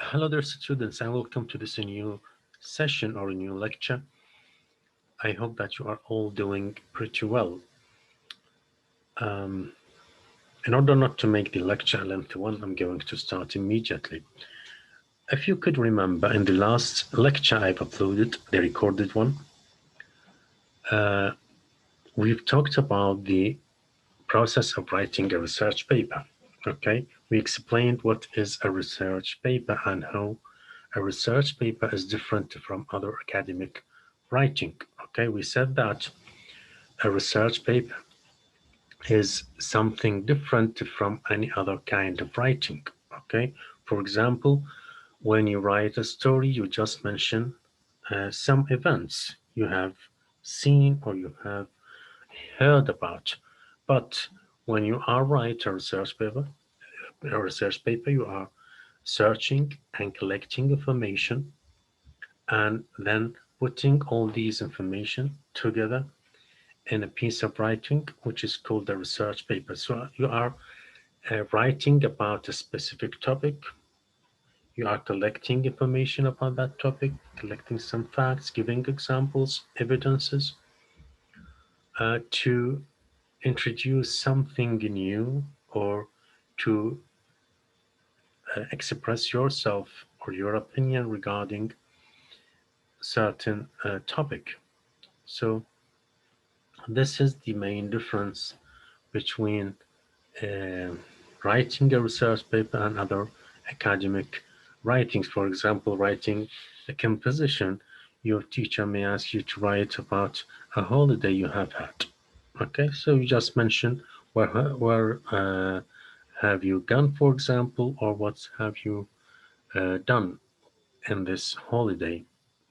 Hello there, students, and welcome to this new session or a new lecture. I hope that you are all doing pretty well. Um, in order not to make the lecture a lengthy one, I'm going to start immediately. If you could remember, in the last lecture I've uploaded, the recorded one, uh, we've talked about the process of writing a research paper. Okay, we explained what is a research paper and how a research paper is different from other academic writing. Okay, we said that a research paper is something different from any other kind of writing. Okay, for example, when you write a story, you just mention some events you have seen or you have heard about. But when you are writing a research paper, you are searching and collecting information and then putting all these information together in a piece of writing, which is called a research paper. So you are writing about a specific topic. You are collecting information about that topic, collecting some facts, giving examples, evidences to introduce something new or to express yourself or your opinion regarding certain topic. So this is the main difference between uh, writing a research paper and other academic writings. For example, writing a composition, your teacher may ask you to write about a holiday you have had. Okay, so you just mention where have you gone, for example, or what have you done in this holiday.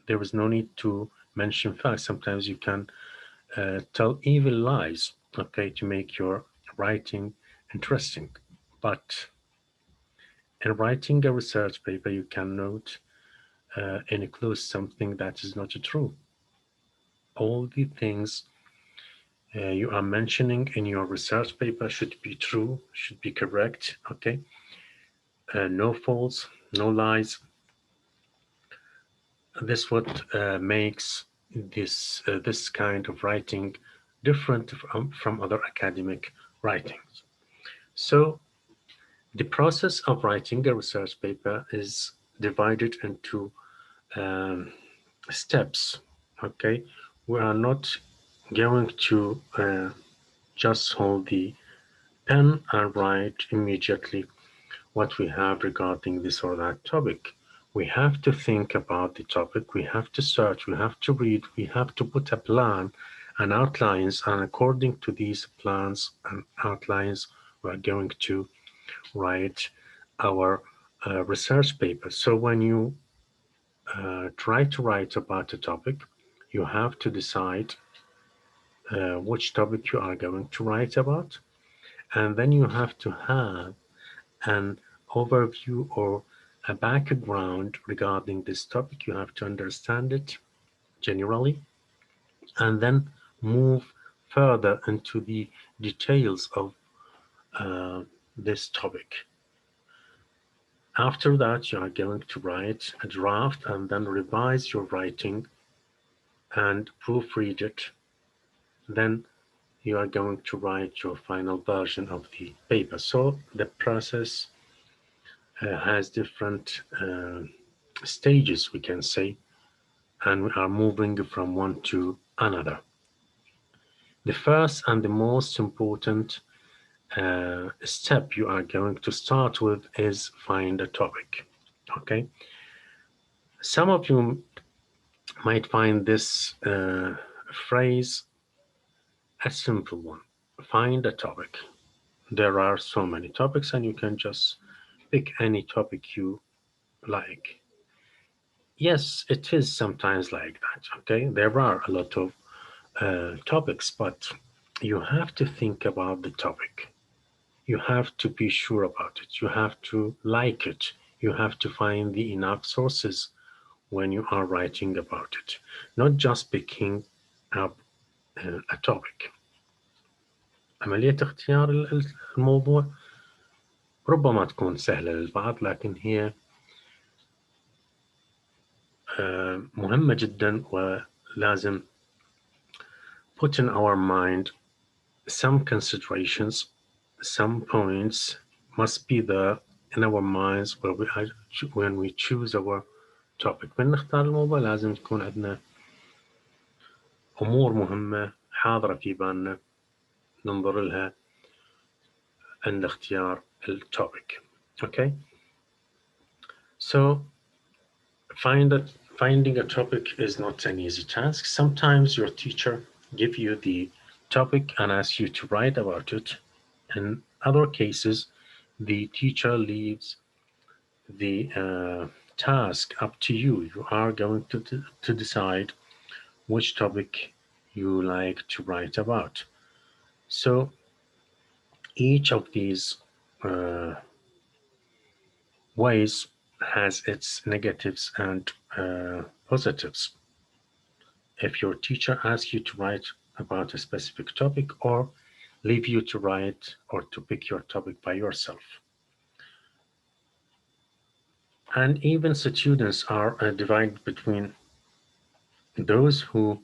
There is no need to mention facts. Sometimes you can tell evil lies, okay, to make your writing interesting. But in writing a research paper, you cannot include something that is not true. All the things you are mentioning in your research paper should be true, should be correct, okay? No false, no lies. This what makes this kind of writing different from other academic writings. So the process of writing a research paper is divided into um, steps. Okay, we are not going to just hold the pen and write immediately what we have regarding this or that topic. We have to think about the topic, we have to search, we have to read, we have to put a plan and outlines, and according to these plans and outlines, we are going to write our research paper. So when you try to write about a topic, you have to decide which topic you are going to write about, and then you have to have an overview or a background regarding this topic. You have to understand it generally, and then move further into the details of uh, this topic. After that, you are going to write a draft and then revise your writing and proofread it. Then you are going to write your final version of the paper. So the process has different stages, we can say, and we are moving from one to another. The first and the most important step you are going to start with is find a topic. Okay, some of you might find this phrase a simple one. Find a topic. There are so many topics, and you can just pick any topic you like. Yes, it is sometimes like that. Okay, there are a lot of topics, but you have to think about the topic. You have to be sure about it. You have to like it. You have to find the enough sources when you are writing about it, not just picking up a topic. عملية اختيار الموضوع ربما تكون سهلة للبعض، لكن هي مهمة جدا ولازم put in our mind some considerations, some points must be there in our minds when we choose our topic. من نختار الموضوع لازم تكون عندنا أمور مهمة حاضرة في بالنا ننظر لها عند اختيار التوبيك. Okay, so finding a topic is not an easy task. Sometimes your teacher give you the topic and ask you to write about it. In other cases, the teacher leaves the task up to you. You are going to decide which topic you like to write about. So each of these uh, ways has its negatives and positives. If your teacher asks you to write about a specific topic or leave you to write or to pick your topic by yourself. And even students are divided between those who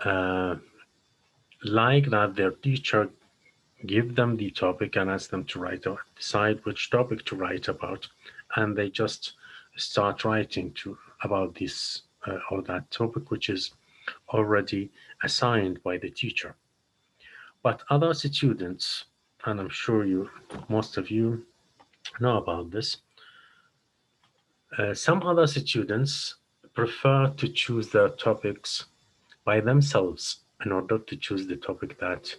uh, like that their teacher give them the topic and ask them to write or decide which topic to write about, and they just start writing to about this or that topic which is already assigned by the teacher. But other students, and I'm sure most of you know about this, some other students prefer to choose their topics by themselves in order to choose the topic that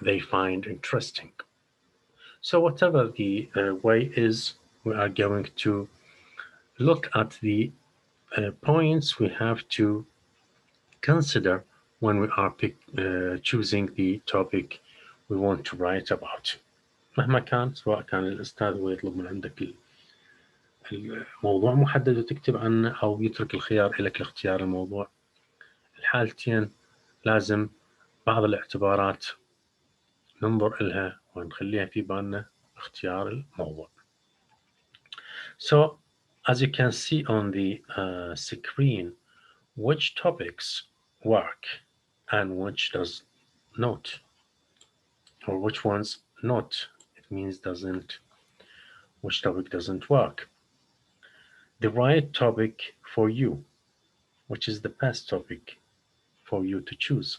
they find interesting. So whatever the way is, we are going to look at the points we have to consider when we are choosing the topic we want to write about. مهما كان، سواء كان الأستاذ هو يطلب من عندك الموضوع محدد وتكتب عنه أو يترك الخيار لك لاختيار الموضوع، الحالتين لازم بعض الاعتبارات ننظر إلها ونخليها في بالنا اختيار الموضوع. So as you can see on the screen, which topics work and which does not, or which ones not, it means doesn't, which topic doesn't work. The right topic for you, which is the best topic for you to choose.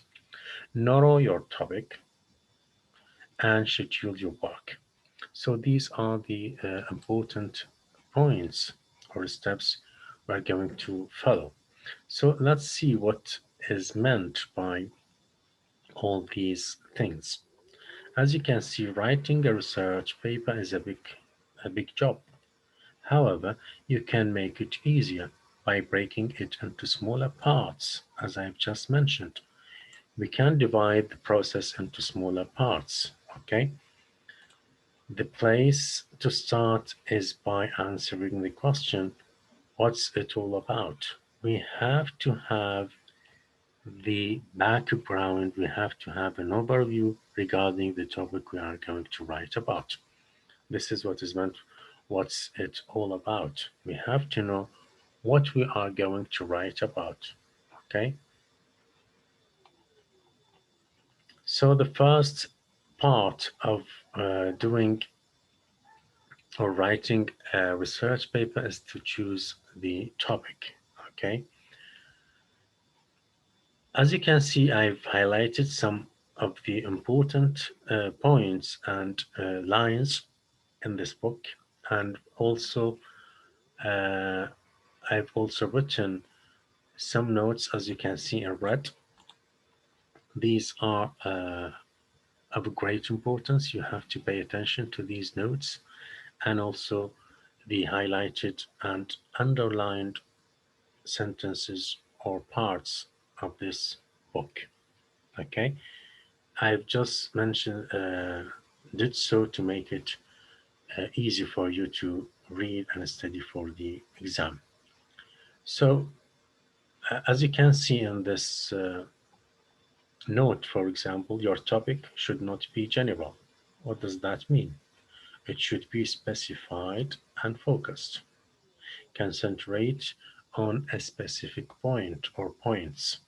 Narrow your topic and schedule your work. So these are the important points or steps we're going to follow. So let's see what is meant by all these things. As you can see, writing a research paper is a big job. However, you can make it easier by breaking it into smaller parts, as I've just mentioned. We can divide the process into smaller parts, okay? The place to start is by answering the question, what's it all about? We have to have the background, we have to have an overview regarding the topic we are going to write about. This is what is meant, what's it all about. We have to know what we are going to write about, okay? So the first part of doing or writing a research paper is to choose the topic, okay? As you can see, I've highlighted some of the important points and lines in this book, and also uh, I've also written some notes, as you can see in red. These are of great importance. You have to pay attention to these notes and also the highlighted and underlined sentences or parts of this book. Okay, I've just mentioned did so to make it easy for you to read and study for the exam. So as you can see in this note, for example, your topic should not be general. What does that mean? It should be specified and focused. Concentrate on a specific point or points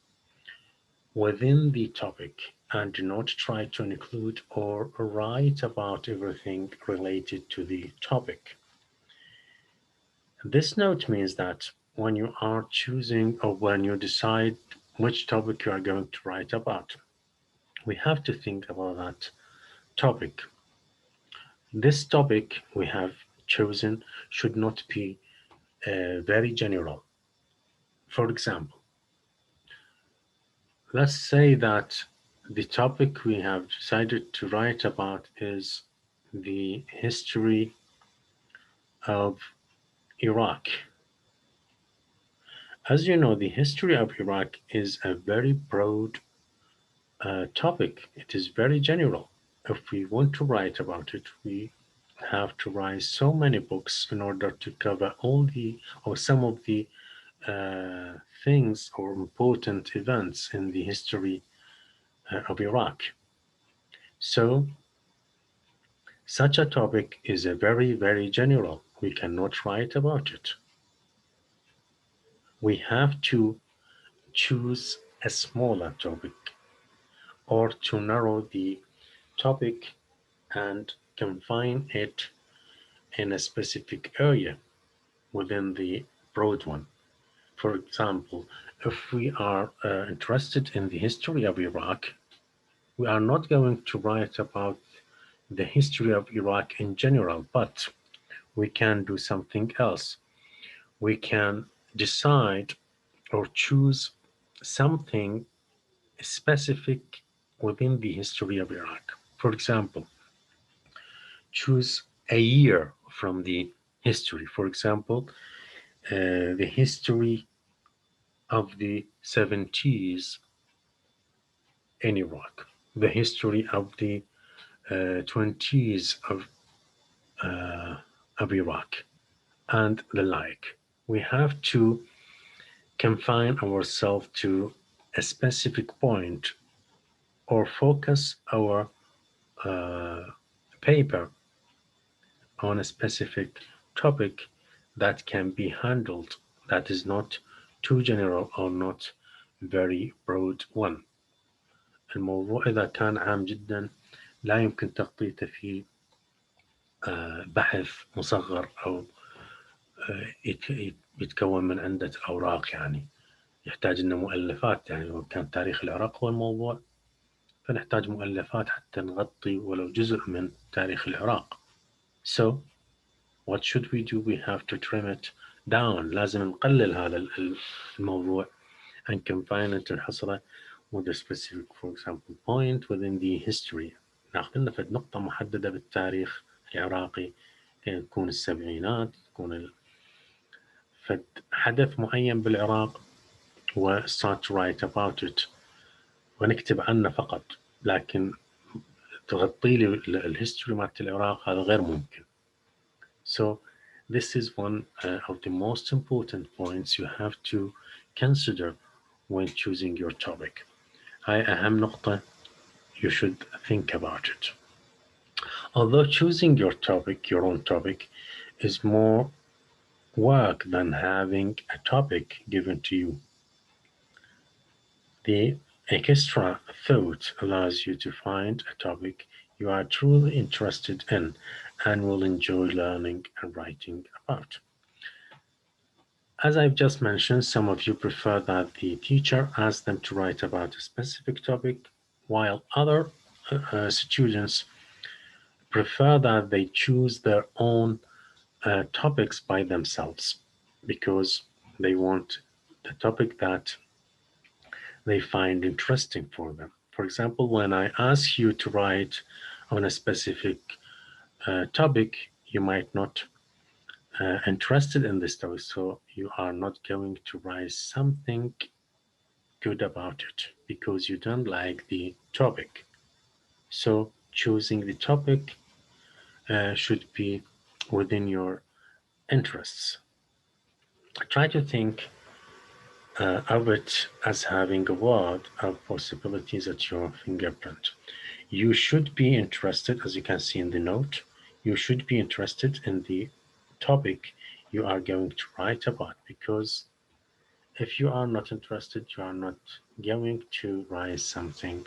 within the topic, and do not try to include or write about everything related to the topic. This note means that when you are choosing or when you decide which topic you are going to write about, we have to think about that topic. This topic we have chosen should not be very general. For example, let's say that the topic we have decided to write about is the history of Iraq. As you know, the history of Iraq is a very broad topic. It is very general. If we want to write about it, we have to write so many books in order to cover all the or some of the uh, things or important events in the history of Iraq. So, such a topic is a very, very general. We cannot write about it. We have to choose a smaller topic or to narrow the topic and confine it in a specific area within the broad one. For example, if we are interested in the history of Iraq, we are not going to write about the history of Iraq in general, but we can do something else. We can decide or choose something specific within the history of Iraq. For example, choose a year from the history. For example, the history of the 70s in Iraq, the history of the 20s uh, of Iraq, and the like. We have to confine ourselves to a specific point or focus our uh, paper on a specific topic that can be handled, that is not too general or not very broad one. الموضوع إذا كان عام جدا لا يمكن تغطيته في بحث مصغر أو يتكون من عدة أوراق، يعني يحتاج إنه مؤلفات. يعني لو كان تاريخ العراق هو الموضوع فنحتاج مؤلفات حتى نغطي ولو جزء من تاريخ العراق. So what should we do? We have to trim it down. لازم نقلل هذا الموضوع and confine it نحصره with a specific, for example, point within the history. ناخذ لنا فد نقطة محددة بالتاريخ العراقي، تكون السبعينات، تكون فد حدث معين بالعراق و start to write about it ونكتب عنه فقط، لكن تغطي لي الهيستوري مالت العراق هذا غير ممكن. So this is one of the most important points you have to consider when choosing your topic. هاي أهم نقطة you should think about it. Although choosing your topic, your own topic, is more work than having a topic given to you, the extra thought allows you to find a topic you are truly interested in and will enjoy learning and writing about. As I've just mentioned, some of you prefer that the teacher asks them to write about a specific topic, while other students prefer that they choose their own topics by themselves because they want the topic that they find interesting for them. For example, when I ask you to write on a specific topic, you might not interested in this topic, so you are not going to write something good about it because you don't like the topic. So choosing the topic should be within your interests. Try to think of it as having a world of possibilities at your fingerprint. You should be interested, as you can see in the note, you should be interested in the topic you are going to write about because If you are not interested, you are not going to write something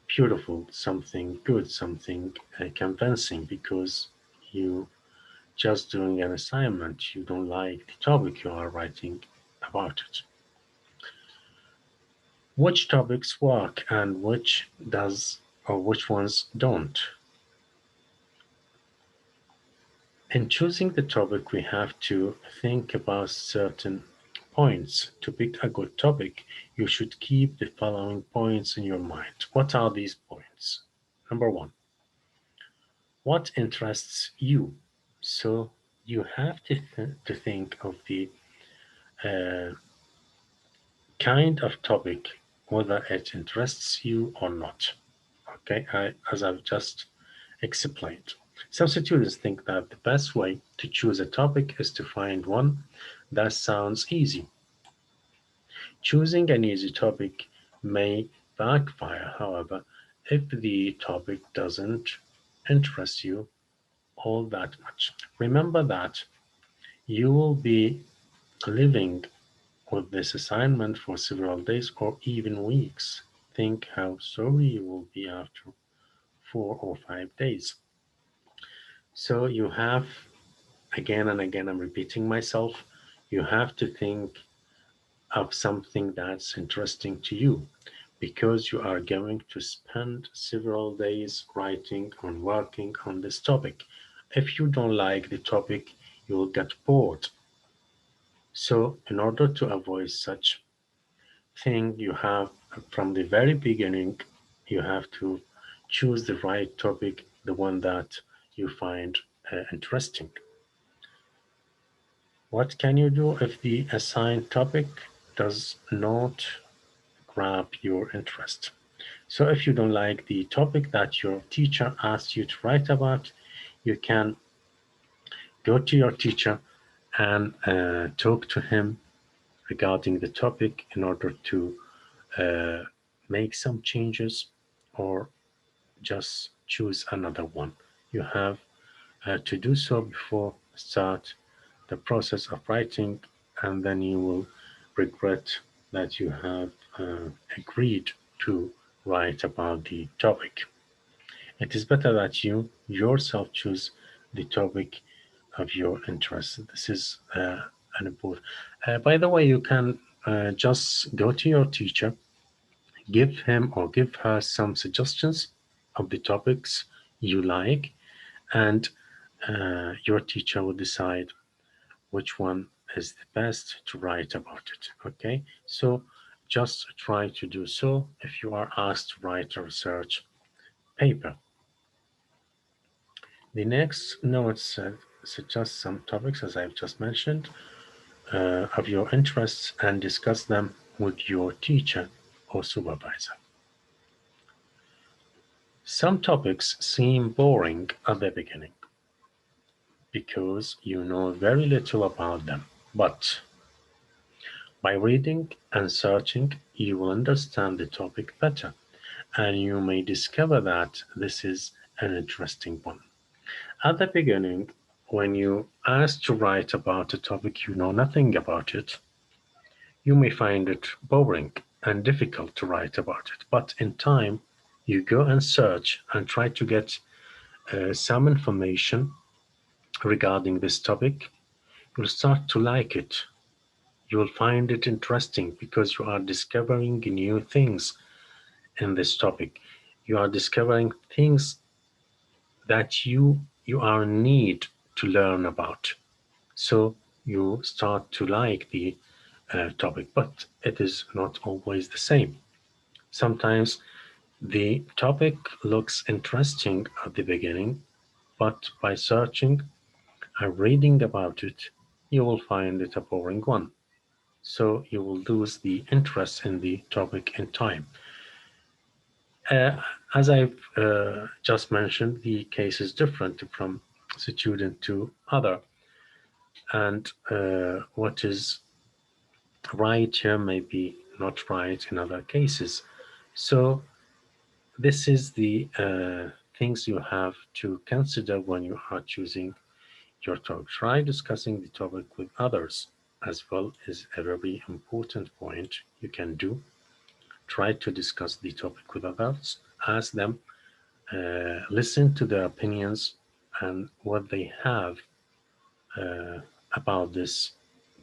beautiful, something good, something convincing because you just doing an assignment. You don't like the topic you are writing about it. Which topics work and which does or which ones don't? In choosing the topic, we have to think about certain points. To pick a good topic, you should keep the following points in your mind. What are these points? Number one, what interests you? So you have to think of the uh, kind of topic, whether it interests you or not. Okay, as I've just explained. Some students think that the best way to choose a topic is to find one that sounds easy. Choosing an easy topic may backfire, however, if the topic doesn't interest you all that much. Remember that you will be living with this assignment for several days or even weeks. Think how sorry you will be after 4 or 5 days. So you have, again and again, I'm repeating myself, you have to think of something that's interesting to you because you are going to spend several days writing and working on this topic. If you don't like the topic, you will get bored. So, in order to avoid such thing, you have from the very beginning, you have to choose the right topic, the one that you find interesting. What can you do if the assigned topic does not grab your interest? So if you don't like the topic that your teacher asked you to write about, you can go to your teacher and talk to him regarding the topic in order to uh, make some changes or just choose another one. You have to do so before start the process of writing, and then you will regret that you have agreed to write about the topic. It is better that you yourself choose the topic of your interest. This is an important. By the way, you can just go to your teacher, give him or give her some suggestions of the topics you like, and your teacher will decide which one is the best to write about it. Okay, so just try to do so if you are asked to write a research paper. The next notes suggest some topics, as I've just mentioned, of your interests and discuss them with your teacher or supervisor. Some topics seem boring at the beginning because you know very little about them, but by reading and searching, you will understand the topic better, and you may discover that this is an interesting one. At the beginning, when you ask to write about a topic you know nothing about it, you may find it boring and difficult to write about it. But in time, you go and search and try to get some information regarding this topic. You'll start to like it. You will find it interesting because you are discovering new things in this topic. You are discovering things that you are in need to learn about. So you start to like the topic, but it is not always the same. Sometimes the topic looks interesting at the beginning, but by searching and reading about it, you will find it a boring one. So you will lose the interest in the topic in time. Uh, as I've just mentioned, the case is different from student to other, and what is right here may be not right in other cases. So this is the things you have to consider when you are choosing your topic. Try discussing the topic with others. as well is a very important point you can do. Try to discuss the topic with others, ask them, listen to their opinions and what they have uh, about this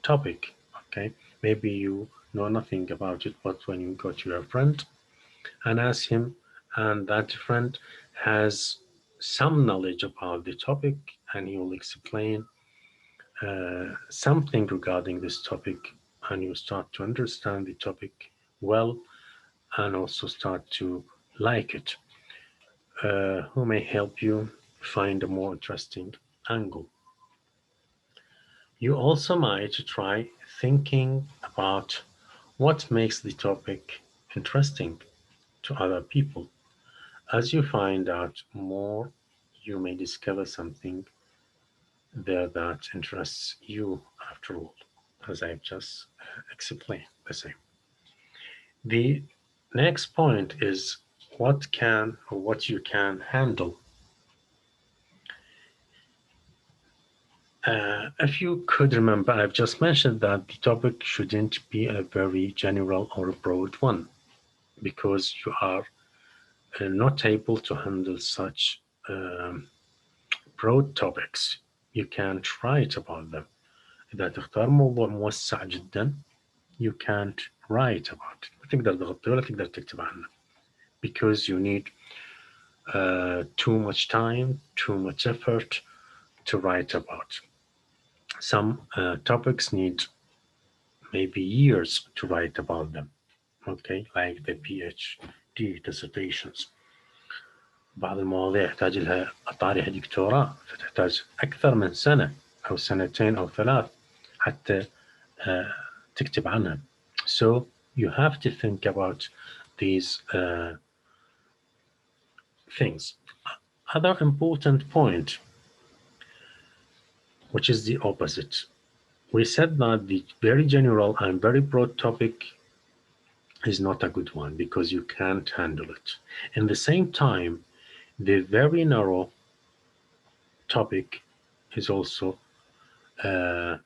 topic. Okay, maybe you know nothing about it, but when you go to your friend and ask him, and that friend has some knowledge about the topic, and he will explain something regarding this topic, and you start to understand the topic well, and also start to like it, who may help you find a more interesting angle. You also might try thinking about what makes the topic interesting to other people. As you find out more, you may discover something there that interests you after all, as I've just explained the same. The next point is what can or what you can handle. If you could remember, I've just mentioned that the topic shouldn't be a very general or broad one because you are not able to handle such um, broad topics. You can't write about them. إذا تختار موضوع موسع جدا you can't write about it. ما تقدر تغطيه ولا تقدر تكتب عنه because you need too much time, too much effort to write about. Some topics need maybe years to write about them, okay, like the PhD dissertations. بعض المواضيع يحتاج لها أطارح دكتوراه فتحتاج أكثر من سنة أو سنتين أو ثلاث حتى تكتب عنها. So you have to think about these things. Other important point, which is the opposite. We said that the very general and very broad topic is not a good one because you can't handle it. In the same time, the very narrow topic is also uh,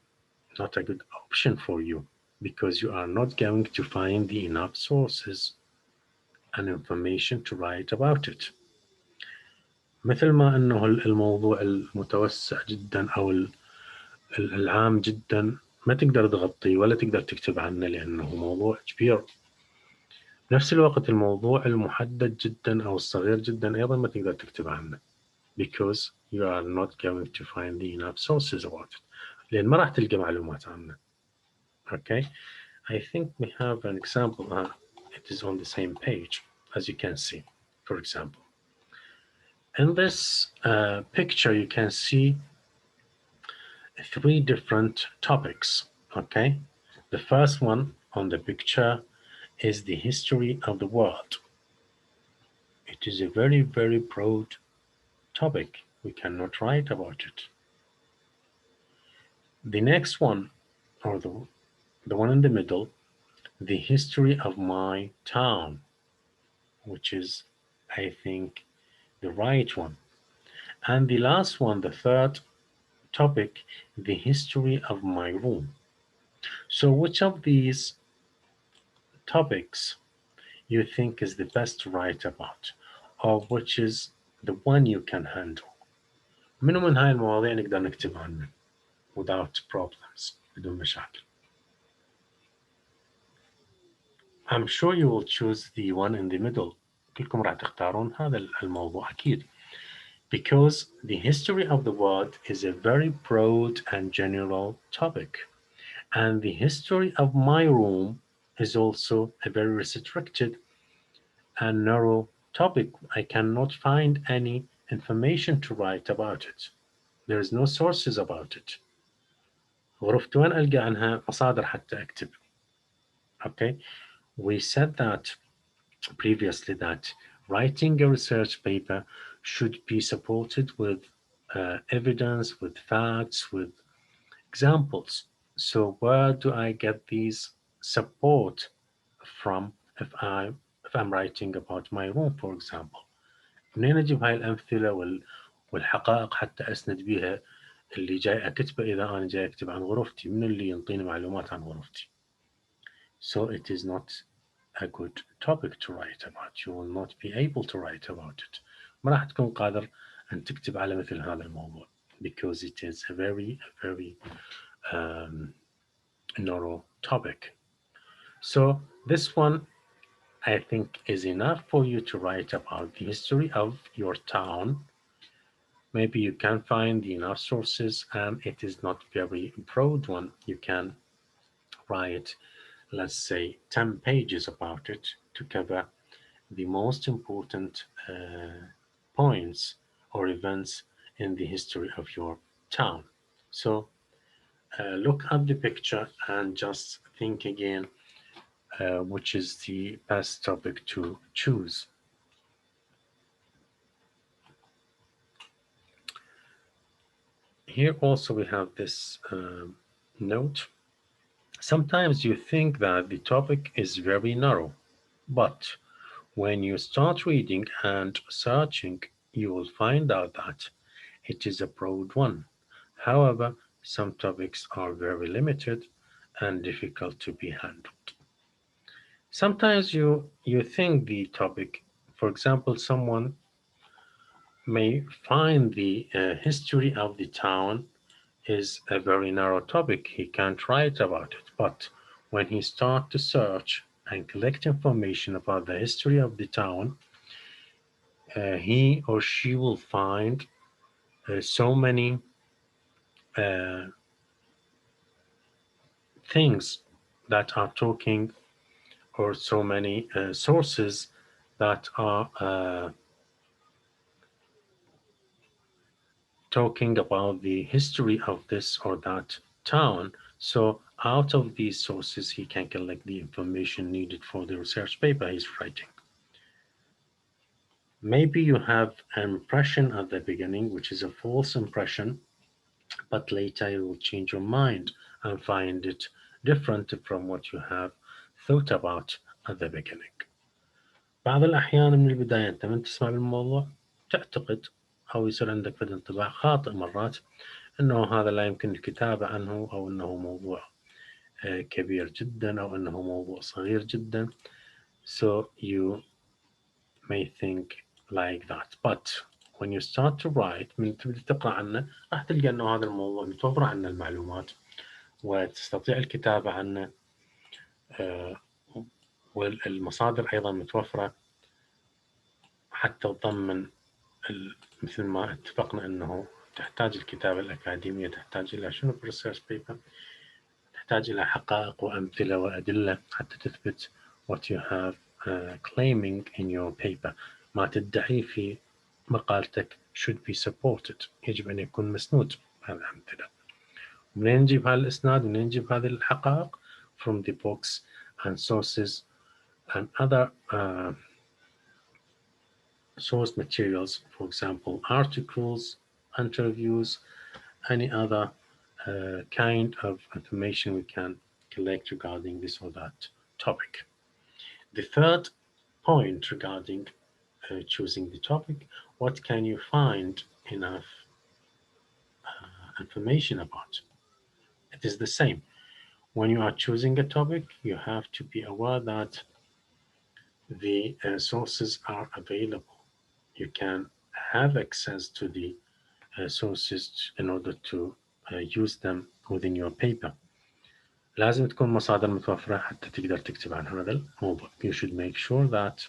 not a good option for you because you are not going to find the enough sources and information to write about it. مثل ما أنه الموضوع المتوسع جدا أو العام جدا ما تقدر تغطيه ولا تقدر تكتب عنه لأنه موضوع كبير. نفس الوقت الموضوع المحدد جدا أو الصغير جدا أيضا ما تقدر تكتب عنه because you are not going to find the enough sources about it لأن ما راح تلقى معلومات عنه. Okay, I think we have an example. It is on the same page as you can see. For example, in this picture you can see three different topics. Okay, the first one on the picture is the history of the world. It is a very, very broad topic. We cannot write about it. The next one, or the one in the middle, the history of my town, which is, I think, the right one. And the last one, the third topic, the history of my room. So, which of these topics you think is the best to write about, or which is the one you can handle? منو من هاي المواضيع نقدر نكتب عنه without problems بدون مشاكل. I'm sure you will choose the one in the middle. كلكم راح تختارون هذا الموضوع أكيد. Because the history of the world is a very broad and general topic. And the history of my room is also a very restricted and narrow topic. I cannot find any information to write about it. There is no sources about it. غرفت وين ألقى عنها مصادر حتى أكتب. Okay, we said that previously that writing a research paper should be supported with evidence, with facts, with examples. So where do I get these support from if I'm writing about my room, for example? منين أجيب هاي الأمثلة والحقائق حتى أسند بها اللي جاي أكتبه إذا أنا جاي أكتب عن غرفتي، من اللي ينطيني معلومات عن غرفتي. So it is not a good topic to write about. You will not be able to write about it. ما راح تكون قادر أن تكتب على مثل هذا الموضوع because it is a very um, narrow topic. So this one I think is enough for you to write about the history of your town. Maybe you can find enough sources and it is not very broad one. You can write, let's say, 10 pages about it to cover the most important points or events in the history of your town. So look at the picture and just think again which is the best topic to choose. Here also we have this note. Sometimes you think that the topic is very narrow, but when you start reading and searching, you will find out that it is a broad one. However, some topics are very limited and difficult to be handled. Sometimes you think the topic, for example, someone may find the history of the town is a very narrow topic. He can't write about it. But when he starts to search and collect information about the history of the town, he or she will find so many uh, things that are talking, or so many sources that are talking about the history of this or that town. So out of these sources, he can collect the information needed for the research paper he's writing. Maybe you have an impression at the beginning, which is a false impression, but later you will change your mind and find it different from what you have thought about at the beginning. بعض الأحيان من البداية أنت من تسمع بالموضوع تعتقد أو يصير عندك فد انطباع خاطئ مرات أنه هذا لا يمكن الكتابة عنه، أو أنه موضوع كبير جدا، أو أنه موضوع صغير جدا. So you may think like that. But when you start to write، من تبدأ تقرأ عنه راح تلقى أنه هذا الموضوع متوفر عنه المعلومات وتستطيع الكتابة عنه، والمصادر أيضا متوفرة حتى تضمن مثل ما اتفقنا أنه تحتاج الكتابة الأكاديمية تحتاج إلى شنو research paper، تحتاج إلى حقائق وأمثلة وأدلة حتى تثبت what you have claiming in your paper. ما تدعيه في مقالتك should be supported، يجب أن يكون مسنود بهذه الأمثلة. منين نجيب هذا الإسناد، منين نجيب هذه الحقائق؟ from the books and sources and other source materials, for example articles, interviews, any other kind of information we can collect regarding this or that topic. The third point regarding choosing the topic, what can you find enough information about? It is the same. When you are choosing a topic, you have to be aware that the sources are available. You can have access to the sources in order to use them within your paper. لازم تكون مصادر متوفرة حتى تقدر تكتب عن هذا الموضوع. You should make sure that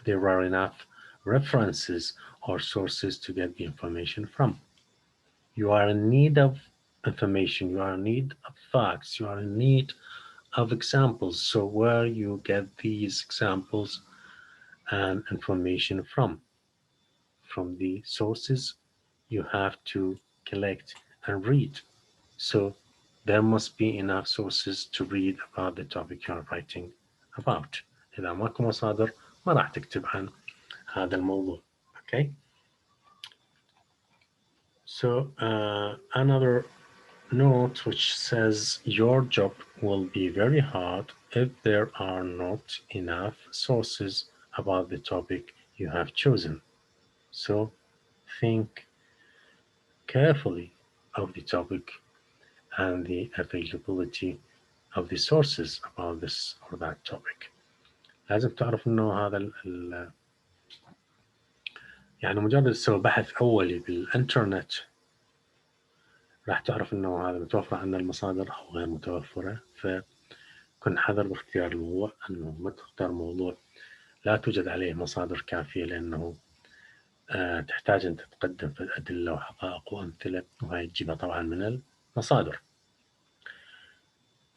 there are enough references or sources to get the information from. You are in need of information, you are in need of facts, you are in need of examples. So where you get these examples and information from the sources you have to collect and read. So there must be enough sources to read about the topic you are writing about. إذا ماكو مصادر ما راح تكتب عن هذا الموضوع. Okay. So another note which says your job will be very hard if there are not enough sources about the topic you have chosen. So think carefully of the topic and the availability of the sources about this or that topic. لازم تعرف إنه هذا يعني مجرد تسوي بحث أولي بالإنترنت راح تعرف إنه هذا متوفر عندنا المصادر أو غير متوفرة، فكن حذر باختيار الموضوع، إنه ما تختار موضوع لا توجد عليه مصادر كافية، لأنه تحتاج أن تقدم في أدلة وحقائق وأمثلة، وهي تجيبها طبعا من المصادر.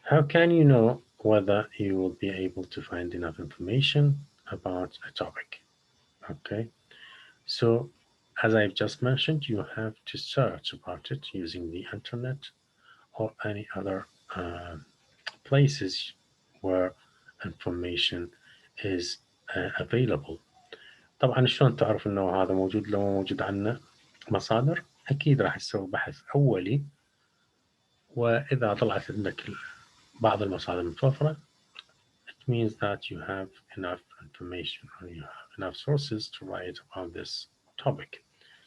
How can you know whether you will be able to find enough information about a topic? Okay, so as I've just mentioned, you have to search about it using the internet or any other places where information is available. طبعا شلون تعرف انه هذا موجود لو موجود عندنا مصادر؟ اكيد راح تسوي بحث اولي، واذا طلعت عندك بعض المصادر متوفرة it means that you have enough information or you have enough sources to write about this topic.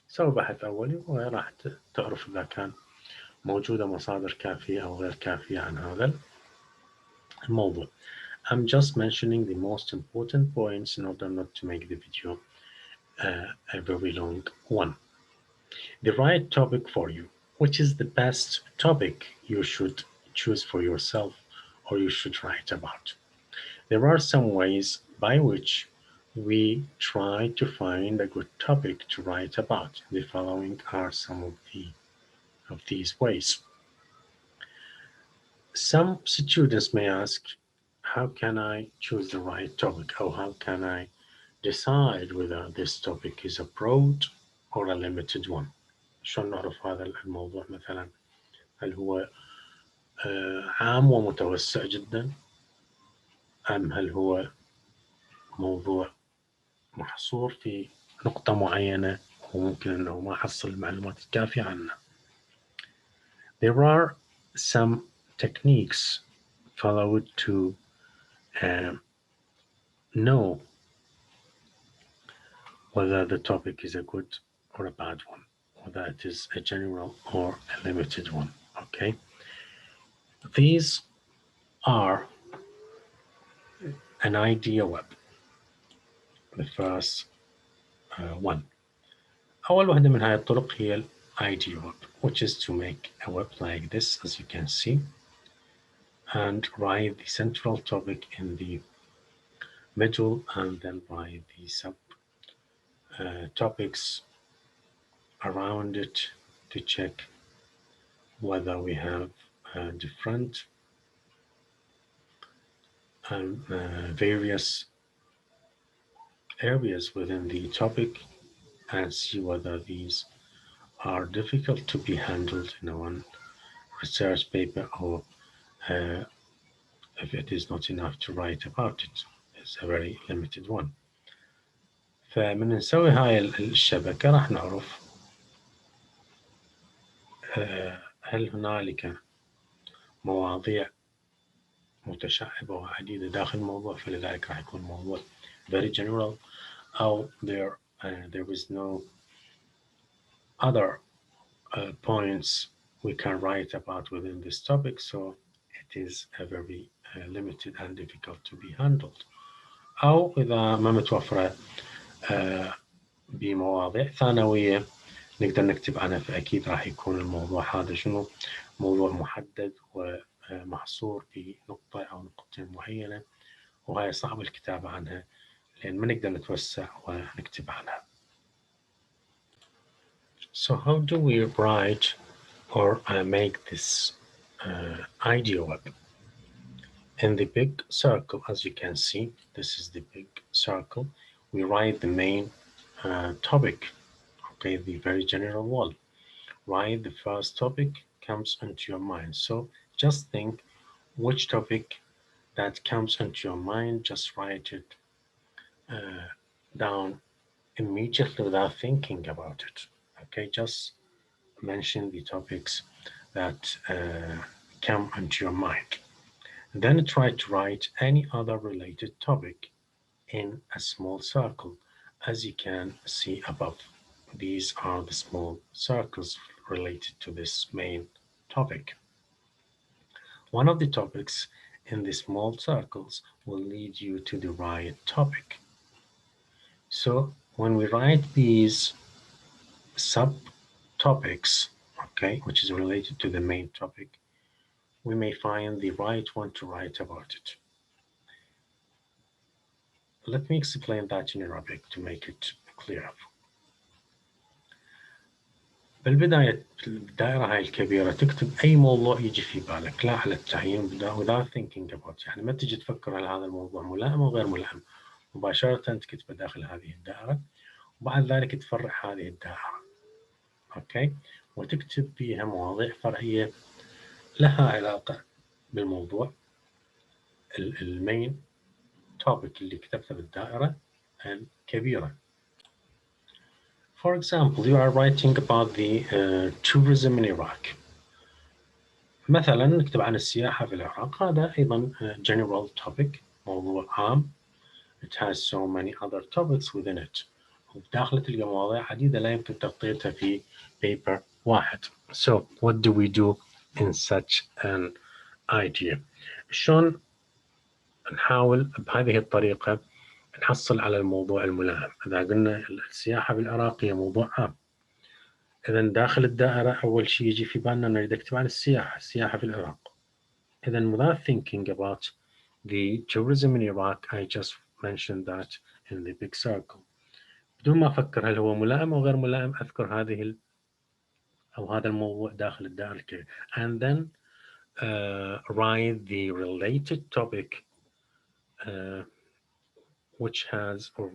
سوي بحث أولي وراح تعرف إذا كان موجودة مصادر كافية أو غير كافية عن هذا الموضوع. I'm just mentioning the most important points in order not to make the video a very long one. The right topic for you. Which is the best topic you should choose for yourself or you should write about? There are some ways by which we try to find a good topic to write about. The following are some of these ways. Some students may ask, how can I choose the right topic, or how can I decide whether this topic is a broad or a limited one? شلون نعرف هذا الموضوع مثلا هل هو عام ومتوسع جدا، أم هل هو موضوع محصور في نقطة معينة وممكن أنه ما حصل المعلومات الكافية عنه. There are some techniques followed to know whether the topic is a good or a bad one, whether it is a general or a limited one. Okay, these are an idea web. The first one. أول واحدة من هذه الطرق هي ال idea web, which is to make a web like this, as you can see, and write the central topic in the middle, and then write the sub topics around it to check whether we have different various areas within the topic, and see whether these are difficult to be handled in one research paper, or if it is not enough to write about it, it's a very limited one. فمن نسوي هاي الشبكة راح نعرف هل هنالك مواضيع متشعبة وعديدة داخل الموضوع، فلذلك راح يكون موضوع very general، أو there is no other points we can write about within this topic, so it is a very limited and difficult to be handled. أو إذا ما متوفرة بمواضيع ثانوية نقدر نكتب عنها، فأكيد راح يكون الموضوع هذا شنو موضوع محدد ومحصور في نقطة أو نقطتين معينة، وهي صعب الكتابة عنها لأن ما نقدر نتوسع ونكتب عنها. So how do we write or make this idea web? In the big circle, as you can see, this is the big circle, we write the main topic, okay, the very general one. Write the first topic comes into your mind. So just think which topic that comes into your mind, just write it down immediately without thinking about it. Okay, just mention the topics that come into your mind. And then try to write any other related topic in a small circle, as you can see above. These are the small circles related to this main topic. One of the topics in the small circles will lead you to the right topic. So when we write these subtopics, okay, which is related to the main topic, we may find the right one to write about it. Let me explain that in Arabic to make it clear. بالبداية في الدائرة هاي الكبيرة تكتب أي موضوع يجي في بالك، لا على التعيين without thinking about، يعني ما تجي تفكر هل هذا الموضوع ملائم أو غير ملائم، مباشرة تكتبه داخل هذه الدائرة، وبعد ذلك تفرع هذه الدائرة، أوكي، وتكتب فيها مواضيع فرعية لها علاقة بالموضوع المين topic اللي كتبته بالدائرة الكبيرة. For example, you are writing about the tourism in Iraq. مثلا نكتب عن السياحة في العراق، هذا أيضا general topic، موضوع عام. It has so many other topics within it. وبداخله تلقى مواضيع عديدة لا يمكن تغطيتها في paper واحد. So what do we do in such an idea؟ شلون نحاول بهذه الطريقة نحصل على الموضوع الملائم؟ إذا قلنا السياحة في العراق هي موضوع عام، إذا داخل الدائرة أول شيء يجي في بالنا نريد نكتب عن السياحة في العراق. إذا without thinking about the tourism in Iraq, I just mentioned that in the big circle. بدون ما أفكر هل هو ملائم أو غير ملائم، أذكر هذه أو هذا الموضوع داخل الدائرة الكبيرة. And then write the related topic which has, or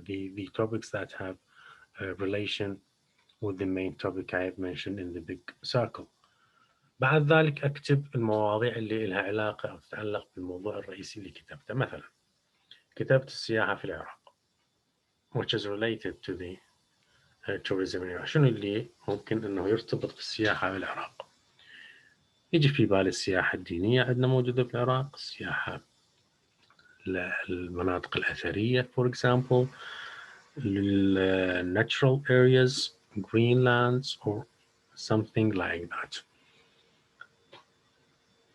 the topics that have relation with the main topic I have mentioned in the big circle. بعد ذلك أكتب المواضيع اللي لها علاقة أو تتعلق بالموضوع الرئيسي اللي كتبته. مثلا كتبت السياحة في العراق which is related to the tourism in Iraq. شنو اللي ممكن أنه يرتبط بالسياحة في العراق؟ يجي في بالي السياحة الدينية عندنا موجودة في العراق، السياحة للمناطق الأثرية for example، natural areas, greenlands or something like that.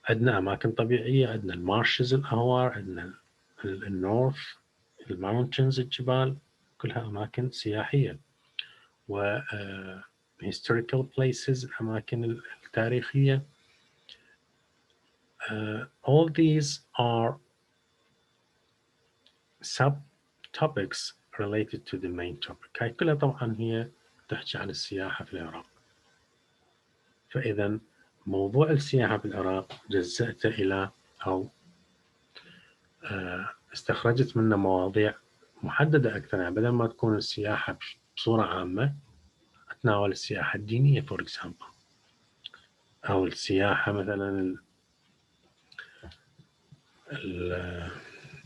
عندنا أماكن طبيعية، عندنا المارشز الأهوار، عندنا النورث الماونتنز الجبال، كلها أماكن سياحية. و historical places الأماكن التاريخية. All these are sub-topics related to the main topic. هاي كلها طبعا هي تحكي عن السياحة في العراق. فإذا موضوع السياحة في العراق جزأته إلى أو استخرجت منه مواضيع محددة أكثر، يعني بدل ما تكون السياحة بصورة عامة أتناول السياحة الدينية for example، أو السياحة مثلا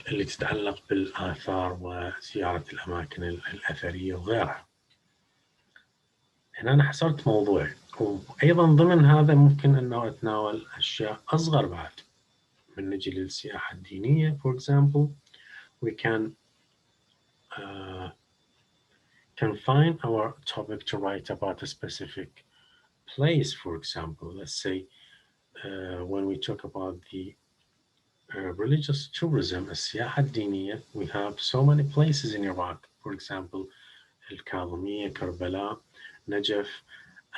اللي تتعلق بالآثار وزيارة الأماكن الأثرية وغيرها. هنا أنا حصرت موضوع، وأيضا ضمن هذا ممكن أنه أتناول أشياء أصغر بعد. من نجي للسياحة الدينية for example we can confine our topic to write about a specific place. For example, let's say when we talk about the religious tourism, السياحة الدينية, we have so many places in Iraq. For example, الكاظمية, Karbala, Najaf,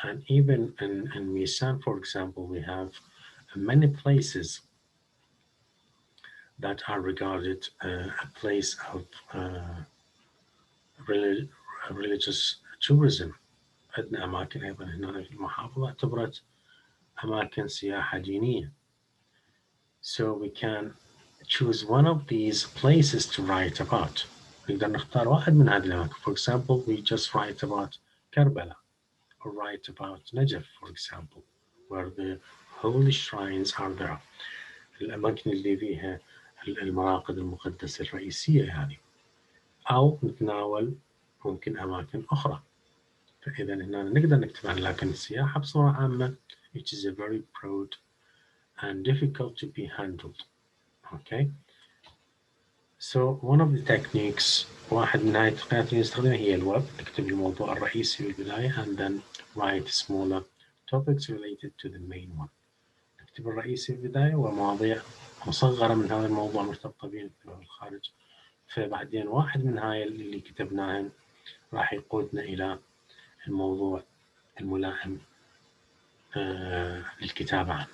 and even in Misan, for example, we have many places that are regarded a place of religious tourism. عندنا أماكن أيضا هنا في المحافظة اعتبرت أماكن سياحة دينية. So we can choose one of these places to write about. نقدر نختار واحد من هذه الأماكن. For example, we just write about Karbala or write about Najaf, for example, where the holy shrines are there. الأماكن اللي فيها المراقد المقدسة الرئيسية يعني. أو نتناول ممكن أماكن أخرى. فإذا هنا نقدر نكتب عن لكن السياحة بصورة عامة which is a very broad and difficult to be handled. Okay. So one of the techniques، واحد من هاي التقنيات اللي نستخدمها هي الويب. نكتب الموضوع الرئيسي في البداية and then write smaller topics related to the main one. نكتب الرئيسي في البداية ومواضيع مصغرة من هذا الموضوع مرتبطة به نكتبها في الخارج. فبعدين واحد من هاي اللي كتبناهن راح يقودنا إلى الموضوع الملائم للكتابة عنه.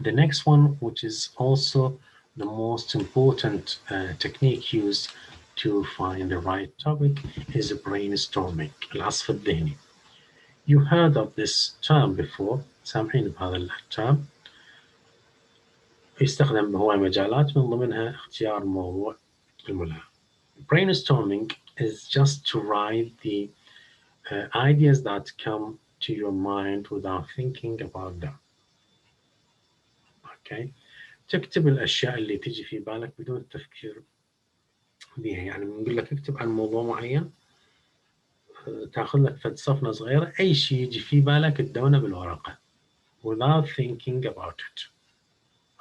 The next one, which is also the most important technique used to find the right topic, is brainstorming, العصف الذهني. You heard of this term before. سامحين بهذا الترم. يستخدم بهواي مجالات من ضمنها اختيار موضوع الملائم. Brainstorming is just to write the ideas that come to your mind without thinking about them. Okay. تكتب الأشياء اللي تجي في بالك بدون التفكير بها. يعني بنقول لك اكتب عن موضوع معين، تاخذ لك فد صفنة صغيرة، أي شيء يجي في بالك تدونه بالورقة without thinking about it.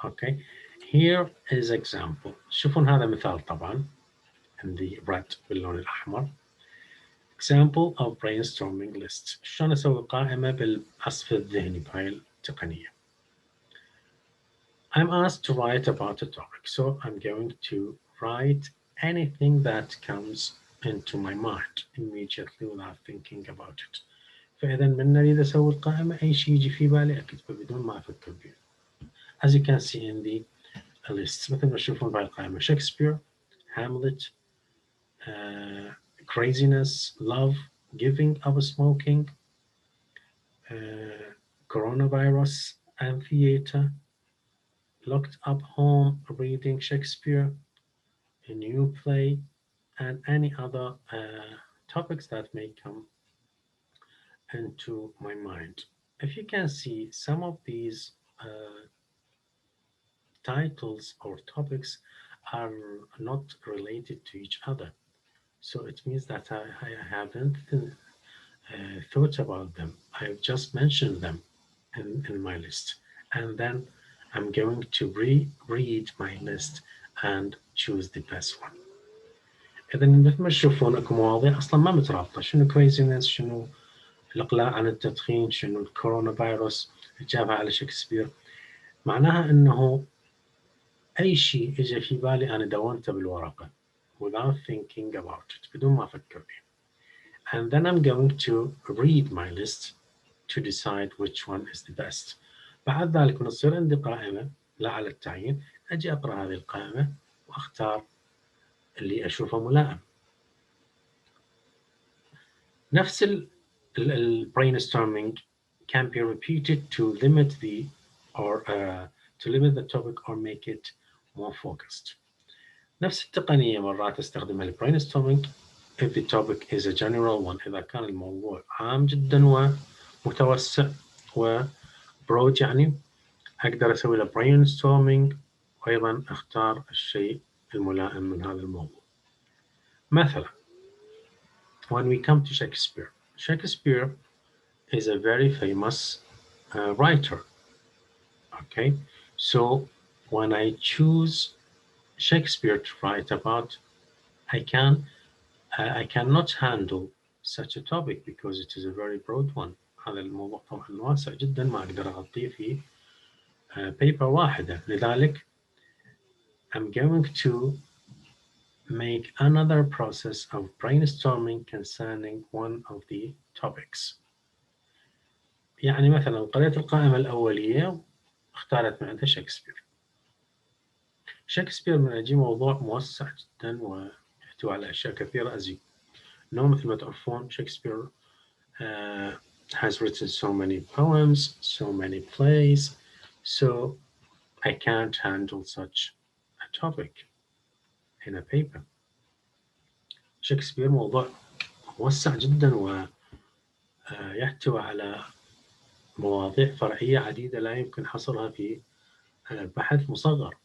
Okay. Here is example. شوفون هذا مثال طبعا in the red باللون الأحمر. Example of brainstorming list. شلون أسوي قائمة بالعصف الذهني بهاي التقنية. I'm asked to write about a topic, so I'm going to write anything that comes into my mind immediately without thinking about it. فإذا من نريد أسوي القائمة أي شيء يجي في بالي أكتبه بدون ما أفكر به. As you can see in the list, مثل ما تشوفون بهاي القائمة: Shakespeare, Hamlet, craziness, love, giving up smoking, coronavirus and theater, locked up home reading Shakespeare, a new play, and any other topics that may come into my mind. If you can see, some of these titles or topics are not related to each other. So it means that I haven't thought about them. I've just mentioned them in my list. And then I'm going to reread my list and choose the best one. إذا مثل ما تشوفون أكو مواضيع أصلا ما مترابطة. شنو craziness، شنو الإقلاع عن التدخين، شنو الكورونا فيروس، الإجابة على شكسبير. معناها أنه أي شيء إجا في بالي أنا دونته بالورقة without thinking about it، بدون ما أفكر به. And then I'm going to read my list to decide which one is the best. بعد ذلك من تصير عندي قائمة لا على التعيين، أجي أقرأ هذه القائمة وأختار اللي أشوفه ملائم. نفس brainstorming can be repeated to limit the topic or make it more focused. نفس التقنية مرات استخدمها brainstorming if the topic is a general one. إذا كان الموضوع عام جدا ومتوسع وبرود، يعني أقدر أسوي له brainstorming وأيضا أختار الشيء الملائم من هذا الموضوع. مثلا when we come to Shakespeare, Shakespeare is a very famous writer. Okay, so when I choose Shakespeare to write about, I cannot handle such a topic because it is a very broad one. هذا الموضوع طبعا واسع جدا، ما أقدر أغطيه في paper واحدة. لذلك I'm going to make another process of brainstorming concerning one of the topics. يعني مثلا قرأت القائمة الأولية اختارت من عندها شكسبير. شكسبير من أجي موضوع موسع جدا ويحتوي على أشياء كثيرة. مثل ما تعرفون شكسبير has written so many poems, so many plays, so I can't handle such a topic in a paper. شكسبير موضوع موسع جدا ويحتوي على مواضيع فرعية عديدة لا يمكن حصرها في بحث مصغر.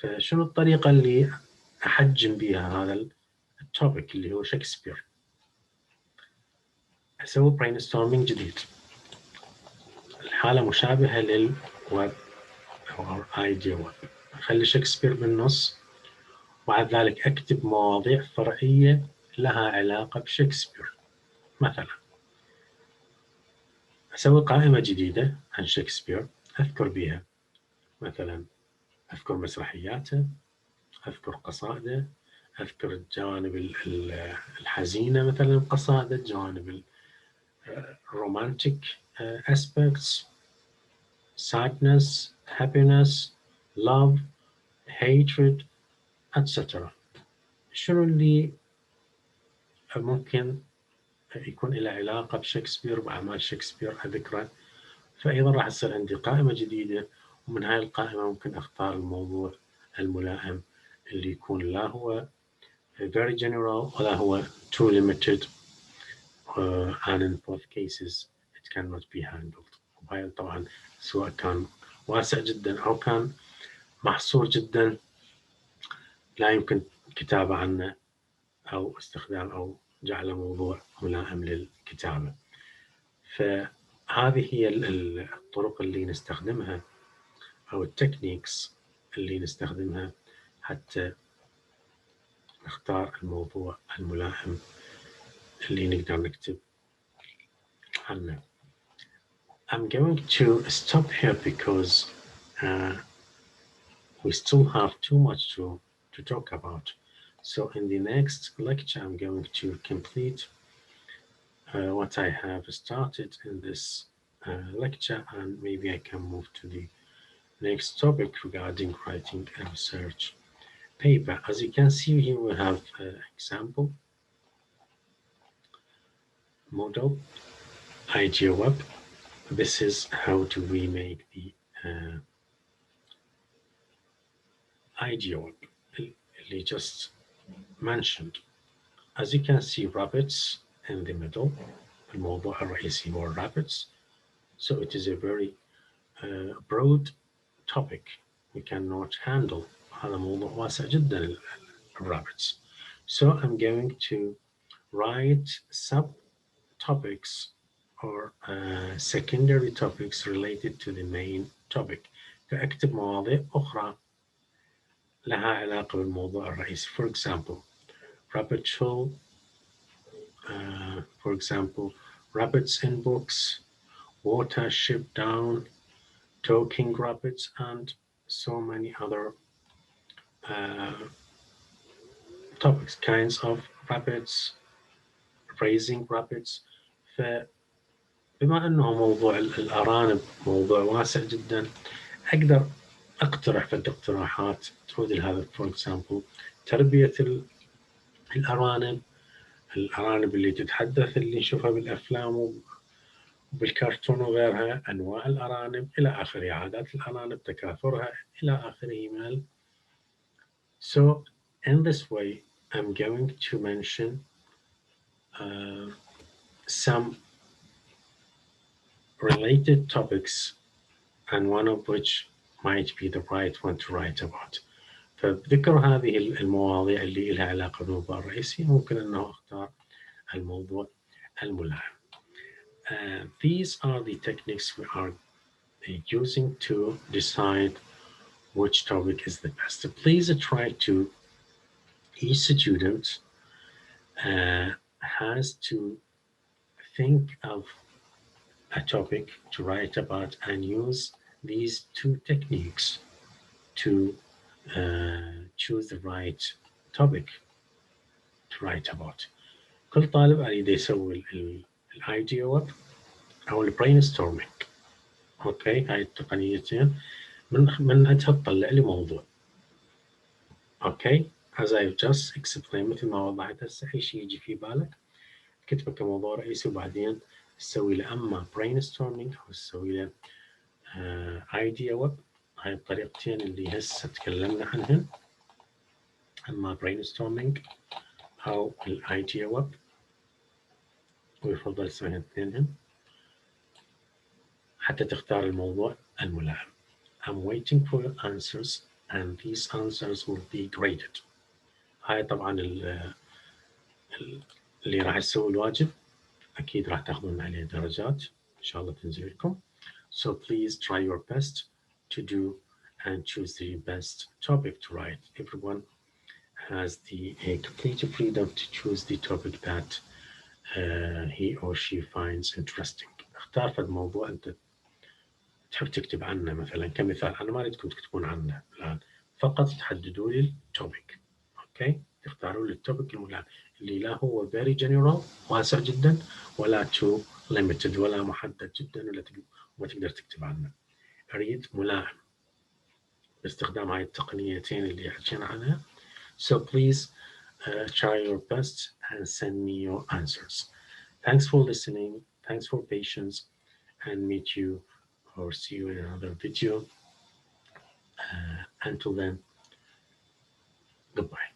فشنو الطريقة اللي أحجم بها هذا التوبيك اللي هو شكسبير؟ أسوي brainstorming جديد. الحالة مشابهة للويب أو ايديا ويب. أخلي شكسبير بالنص، وبعد ذلك أكتب مواضيع فرعية لها علاقة بشكسبير. مثلا أسوي قائمة جديدة عن شكسبير أذكر بها مثلا، أذكر مسرحياته، أذكر قصائده، أذكر الجوانب الحزينة مثلا قصائده، الجوانب الرومانتيك aspects, sadness, happiness, love, hatred, etc. شنو اللي ممكن يكون له علاقة بشكسبير وأعمال شكسبير أذكره. فأيضا راح تصير عندي قائمة جديدة، ومن هاي القائمة ممكن أختار الموضوع الملائم اللي يكون لا هو very general ولا هو too limited and in both cases it cannot be handled. وهاي طبعا سواء كان واسع جدا أو كان محصور جدا لا يمكن كتابة عنه أو استخدام أو جعله موضوع ملائم للكتابة. فهذه هي الطرق اللي نستخدمها أو التكنيكس اللي نستخدمها حتى نختار الموضوع الملائم اللي نقدر نكتب عنه. I'm going to stop here because we still have too much to talk about. So in the next lecture, I'm going to complete what I have started in this lecture, and maybe I can move to the next topic regarding writing a research paper. As you can see here, we have an example model, idea web. This is how do we make the idea web اللي just mentioned. As you can see, rabbits in the middle. الموضوع الرئيسي هو rabbits. So it is a very broad topic. We cannot handle. هذا موضوع واسع جدا rabbits. So I'm going to write subtopics or secondary topics related to the main topic. فأكتب مواضيع أخرى لها علاقة بالموضوع الرئيسي. For example, rabbit hole, for example, rabbits in books, water ship down, talking rabbits, and so many other topics, kinds of rabbits, raising rabbits. فبما أنه موضوع الأرانب موضوع واسع جدا، أقدر أقترح في اقتراحات تود لهذا. for example تربية الأرانب، الأرانب اللي تتحدث اللي نشوفها بالأفلام وبالكرتون وغيرها، أنواع الأرانب إلى آخره، عادات الأرانب، تكاثرها إلى آخره من So in this way I'm going to mention some related topics and one of which might be the right one to write about. فبذكر هذه المواضيع اللي لها علاقة بالموضوع الرئيسي ممكن أنه أختار الموضوع الملائم. These are the techniques we are using to decide which topic is the best. Please try to, each student has to think of a topic to write about and use these two techniques to choose the right topic to write about. كل طالب أريد يسوي الايديا ويب أو البرينستورمينج. أوكي، هاي التقنيتين من عندها تطلع لي موضوع. أوكي، as I've just explained مثل ما وضحت هسه، أي شيء يجي في بالك كتبه كموضوع رئيسي وبعدين تسوي له أما brainstorming أو تسوي له idea web. هاي الطريقتين اللي هسه تكلمنا عنهن، أما brainstorming أو idea web، ويفضل تسويهن اثنينهن حتى تختار الموضوع الملائم. I'm waiting for your answers and these answers will be graded. هاي طبعا اللي راح يسوي الواجب أكيد راح تاخذون عليه درجات إن شاء الله تنزل لكم. So please try your best to do and choose the best topic to write. Everyone has the complete freedom to choose the topic that he or she finds interesting. اختار فد موضوع أنت تحب تكتب عنه، مثلا كمثال أنا ما أريدكم تكتبون عنه الآن، فقط تحددوا لي التوبيك. أوكي، تختاروا لي التوبيك اللي لا هو very general واسع جدا، ولا too limited ولا محدد جدا ولا ما تقدر تكتب عنه. أريد ملائم باستخدام هاي التقنيتين اللي حكينا عنها. So please try your best and send me your answers. Thanks for listening. Thanks for patience, and meet you or see you in another video. Until then, goodbye.